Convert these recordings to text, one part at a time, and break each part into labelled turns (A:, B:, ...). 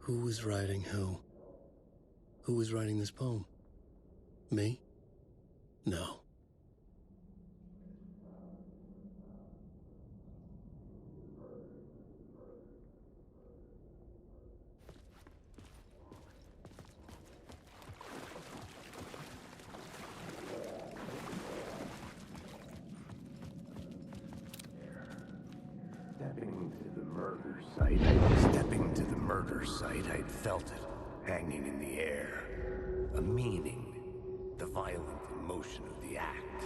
A: Who was writing who? Who was writing this poem? Me? No.
B: Stepping to the murder site, I'd felt it, hanging in the air. A meaning, the violent emotion of the act,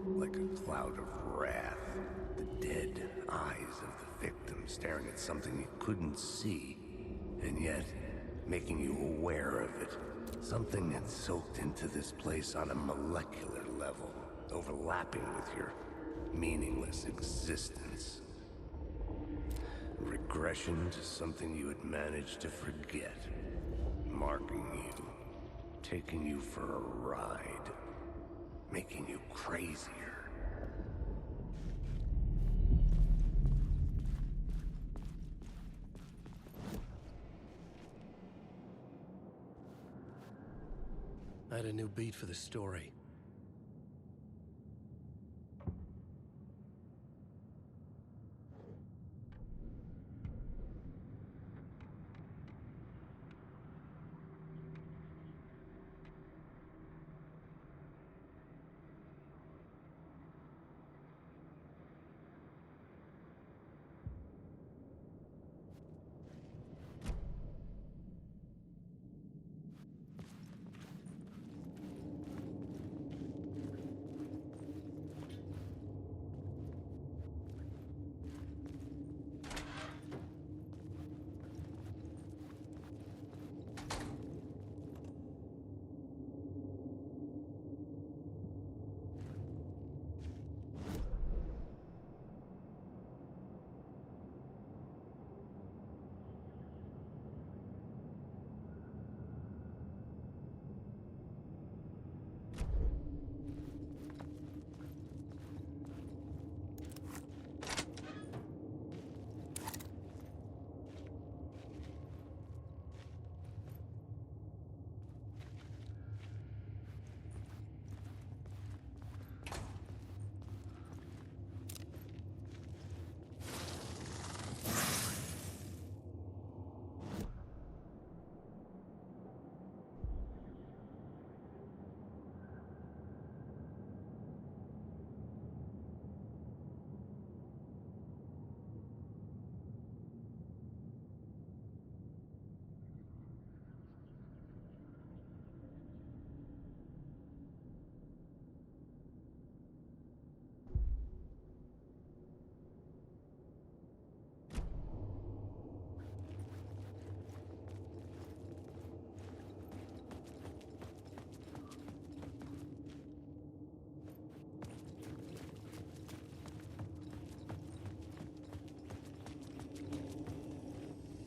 B: like a cloud of wrath. The dead eyes of the victim staring at something you couldn't see, and yet making you aware of it. Something had soaked into this place on a molecular level, overlapping with your meaningless existence. Regression to something you had managed to forget. Marking you. Taking you for a ride. Making you crazier.
A: I had a new beat for the story.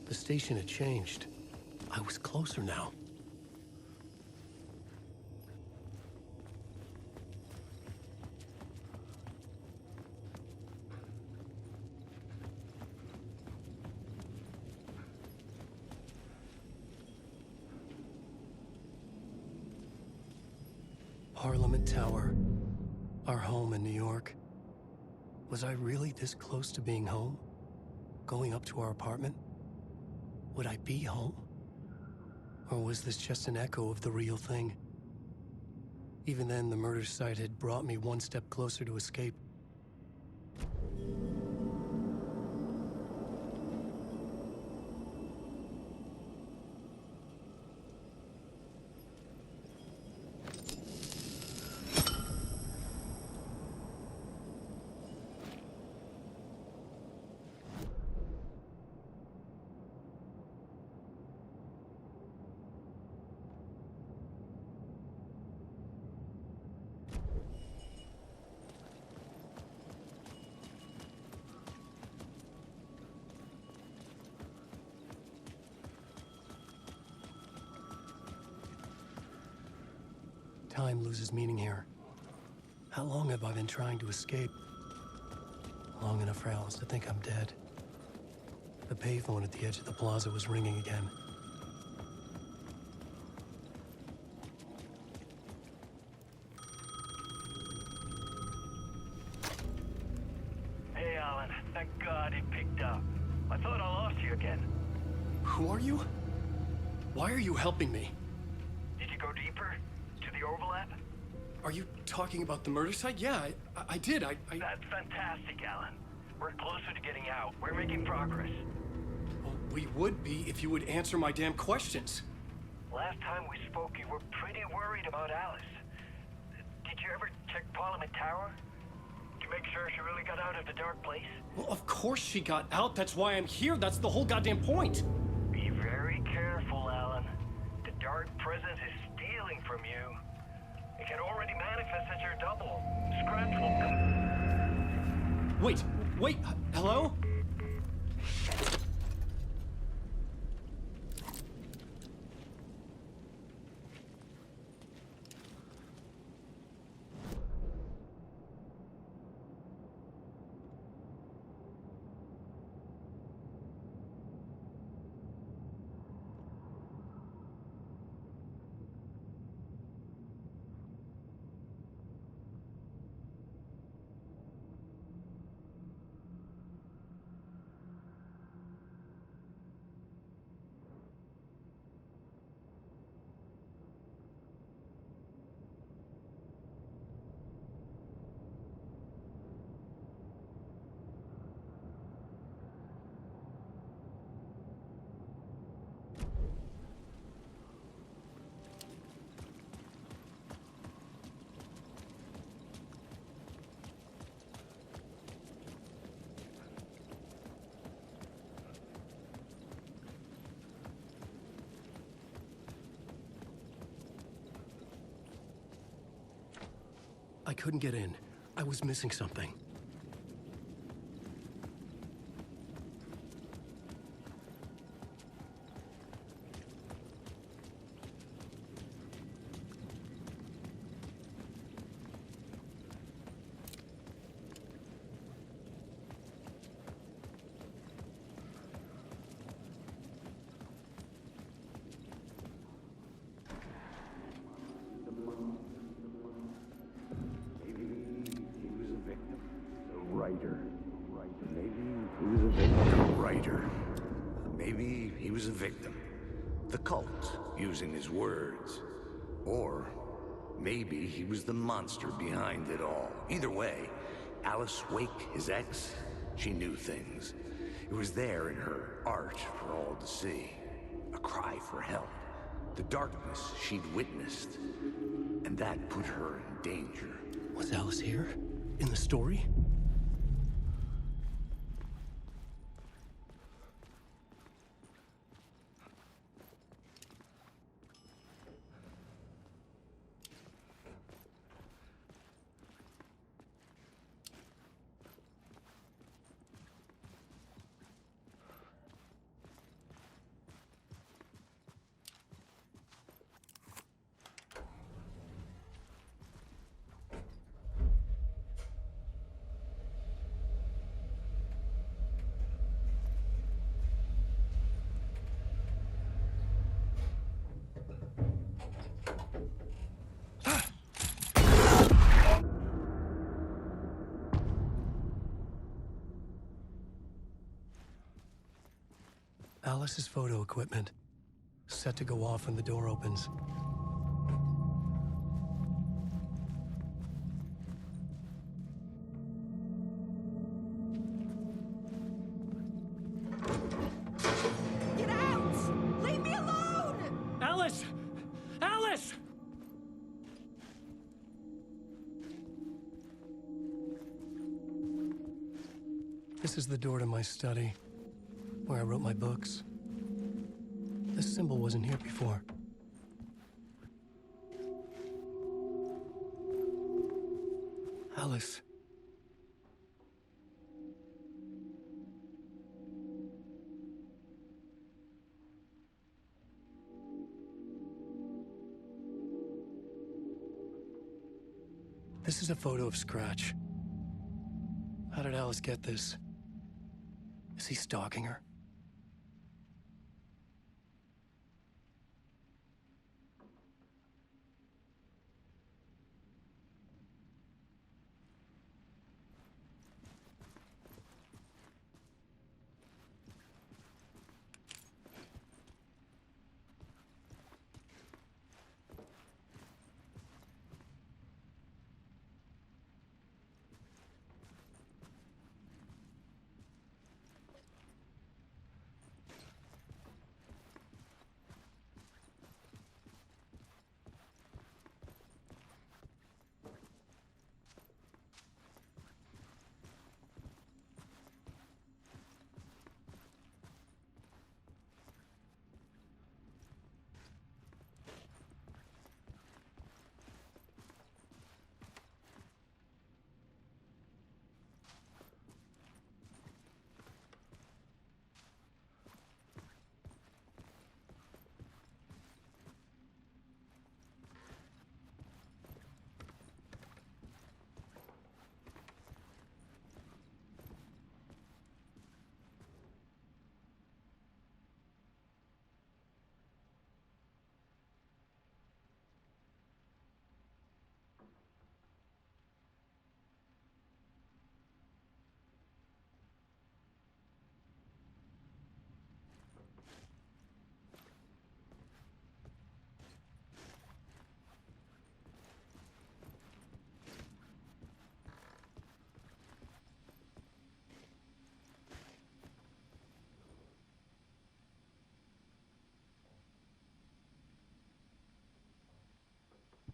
A: The station had changed. I was closer now. Parliament Tower. Our home in New York. Was I really this close to being home? Going up to our apartment? Would I be home? Or was this just an echo of the real thing? Even then, the murder site had brought me one step closer to escape. Time loses meaning here. How long have I been trying to escape? Long enough for Alice to think I'm dead. The payphone at the edge of the plaza was ringing again. Why are you helping me?
C: Did you go deeper? To the overlap?
A: Are you talking about the murder site? Yeah, I did.
C: That's fantastic, Alan. We're closer to getting out. We're making progress.
A: Well, we would be if you would answer my damn questions.
C: Last time we spoke, you were pretty worried about Alice. Did you ever check Parliament Tower? To make sure she really got out of the dark place?
A: Well, of course she got out. That's why I'm here. That's the whole goddamn point.
C: Be very careful, Alan. The dark presence is stealing from you. It can already manifest as your double. Scratch will come.
A: Wait, hello? I couldn't get in. I was missing something.
B: Maybe he was a victim. The cult, using his words. Or maybe he was the monster behind it all. Either way, Alice Wake, his ex, she knew things. It was there in her art for all to see. A cry for help. The darkness she'd witnessed. And that put her in danger.
A: Was Alice here? In the story? Alice's photo equipment, set to go off when the door opens.
D: Get out! Leave me alone!
A: Alice! Alice! This is the door to my study, where I wrote my books. This symbol wasn't here before. Alice. This is a photo of Scratch. How did Alice get this? Is he stalking her?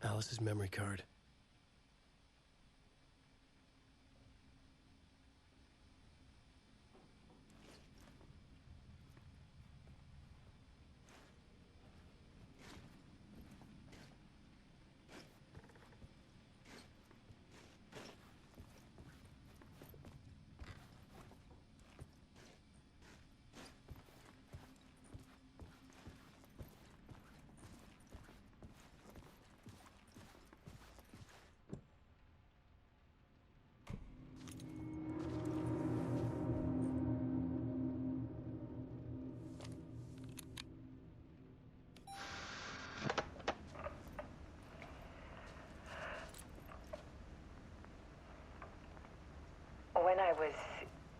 A: Alice's memory card.
E: When I was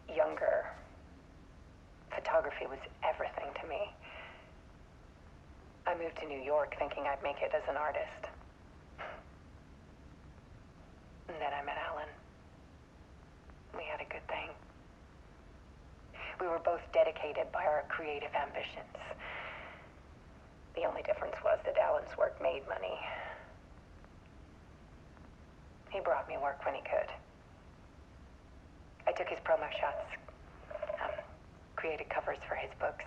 E: younger, photography was everything to me. I moved to New York thinking I'd make it as an artist. And then I met Alan. We had a good thing. We were both dedicated by our creative ambitions. The only difference was that Alan's work made money. He brought me work when he could. I took his promo shots, created covers for his books.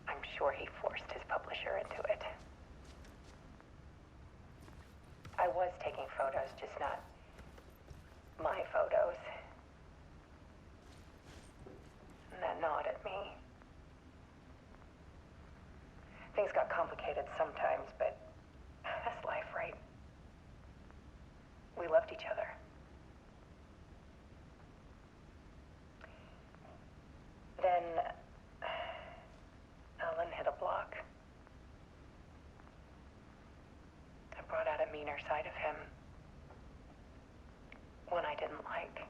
E: I'm sure he forced his publisher into it. I was taking photos, just not my photos. And that gnawed at me. Things got complicated sometimes, but that's life, right? We loved each other. Then Alan hit a block. I brought out a meaner side of him. One I didn't like.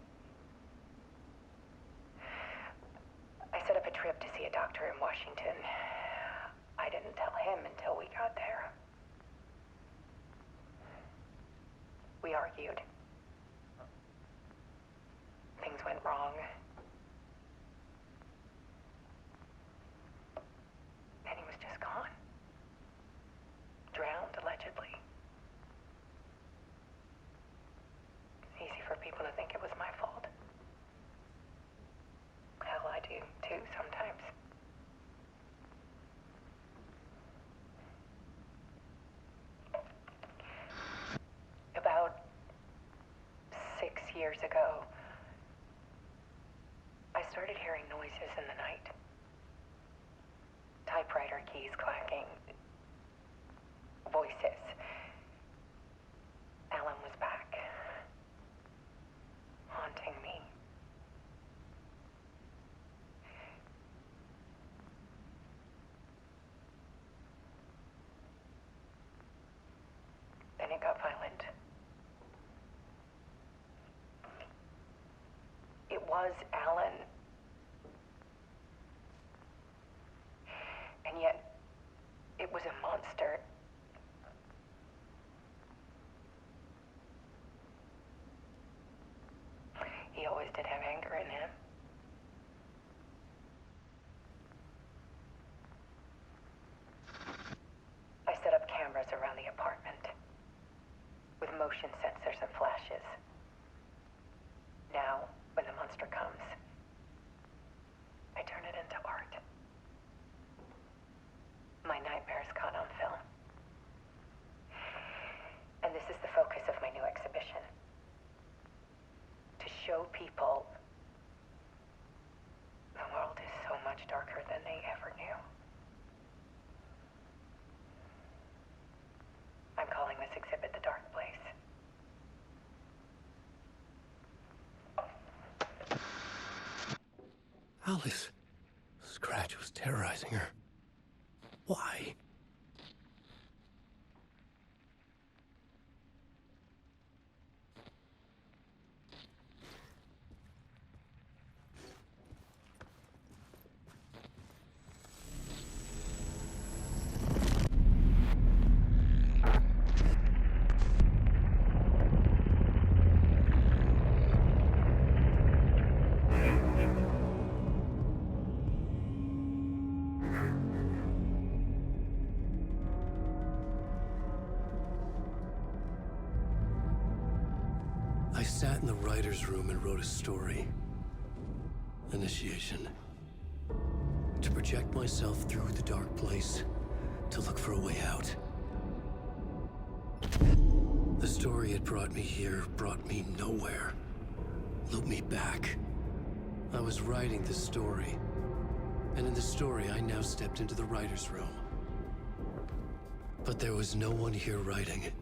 E: I set up a trip to see a doctor in Washington. I didn't tell him until we got there. We argued. Things went wrong. And he was just gone. Drowned, allegedly. It's easy for people to think it was my fault. Hell, I do too sometimes. About 6 years ago, I started hearing noises in the night. Typewriter keys clacking. Voices. Alan was back. Haunting me. Then it got violent. It was Alan. And yet, it was a monster. He always did have anger in him. I set up cameras around the apartment with motion sensors and flashes. Now, when the monster comes, I turn it into art. My nightmares caught on film. And this is the focus of my new exhibition. To show people the world is so much darker than they ever knew. I'm calling this exhibit The Dark Place.
A: Alice. Scratch was terrorizing her. Why? in the writer's room and wrote a story. Initiation. To project myself through the dark place, to look for a way out. The story had brought me here, brought me nowhere. Looped me back. I was writing the story. And in the story, I now stepped into the writer's room. But there was no one here writing it.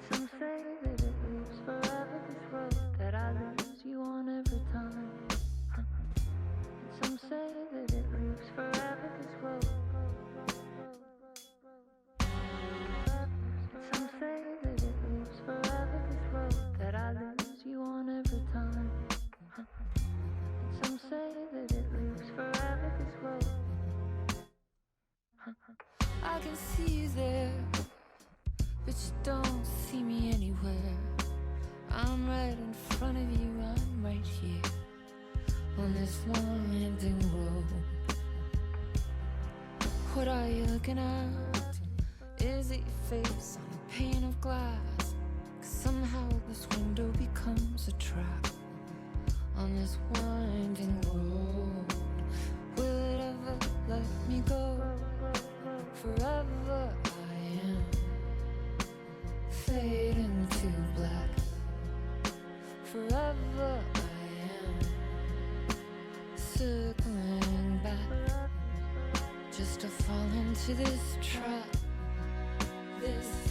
F: Some say that it lives forever, this road that I lose you on every time. Some say that it lives forever, this road. Some say that it lives forever, this road that I lose you on every time. Some say that it lives forever, this road. I can see you there, but you don't see me anywhere. I'm right in front of you, I'm right here on this winding road. What are you looking at? Is it your face on a pane of glass? 'Cause somehow this window becomes a trap on this winding road. Will it ever let me go? Forever I am fading to black. Forever I am circling back, just to fall into this trap. This